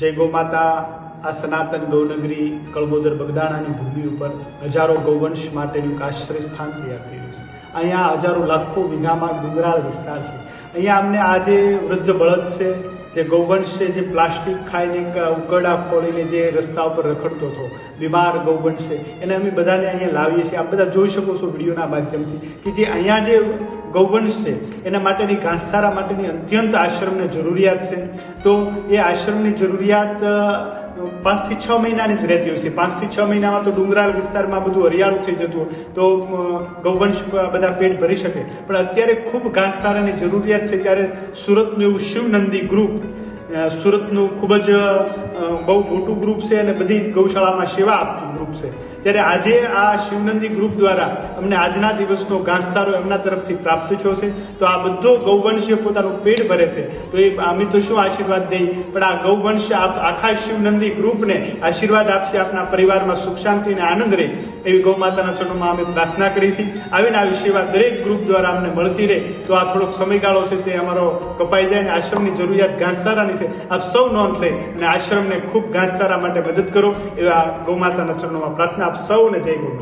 જય ગૌ માતા। આ સનાતન ગૌનગરી કળમોદર બગદાણાની ભૂમિ ઉપર હજારો ગૌવંશ માટેનું એક આશ્રય સ્થાન તૈયાર થઈ રહ્યું છે। અહીંયા હજારો લાખો વીઘામાં ડુંગરાળ વિસ્તાર છે। અહીંયા અમને આ જે વૃદ્ધ બળદ છે, જે ગૌવંશ છે, જે પ્લાસ્ટિક ખાઈને ઉકરડા ખોલીને જે રસ્તા ઉપર રખડતો હતો, બીમાર ગૌવંશ છે, એને અમે બધાને અહીંયા લાવીએ છીએ। આપ બધા જોઈ શકો છો વિડીયોના માધ્યમથી કે જે અહીંયા જે ગૌવંશ છે એના માટેની ઘાસચારા માટેની અત્યંત આશ્રમને જરૂરિયાત છે। તો એ આશ્રમની જરૂરિયાત 5 થી 6 મહિનાની જ રહેતી હોય છે। 5 થી 6 મહિનામાં તો ડુંગરાળ વિસ્તારમાં બધું હરિયાળું થઈ જતું હોય તો ગૌવંશ બધા પેટ ભરી શકે, પણ અત્યારે ખૂબ ઘાસચારાની જરૂરિયાત છે। ત્યારે સુરતનું એવું શિવનંદી ગ્રુપ, સુરતનું ખૂબ જ બહુ મોટું ગ્રુપ છે અને બધી ગૌશાળામાં સેવા આપતું ગ્રુપ છે। ત્યારે આજે આ શિવનંદી ગ્રુપ દ્વારા અમને આજના દિવસનો ઘાસચારો એમના તરફથી પ્રાપ્ત થયો છે। તો આ બધો ગૌવંશ પોતાનું પેટ ભરે છે, તો એ અમે તો શું આશીર્વાદ દઈ, પણ આ ગૌવંશ આખા શિવનંદી ગ્રુપને આશીર્વાદ આપશે, આપના પરિવારમાં સુખ શાંતિ અને આનંદ રહે એવી ગૌ માતાના ચરણોમાં અમે પ્રાર્થના કરી છે। આવીને આવી સેવા દરેક ગ્રુપ દ્વારા અમને મળતી રહે, તો આ થોડોક સમયગાળો છે તે અમારો કપાઈ જાય અને આશ્રમની જરૂરિયાત ઘાસચારાની છે। આપ સૌ નોંધ લઈ અને આશ્રમને ખૂબ ઘાસચારા માટે મદદ કરો એવા ગૌ માતાના ચરણોમાં પ્રાર્થના। આપ સૌને જય ગૌ માતા।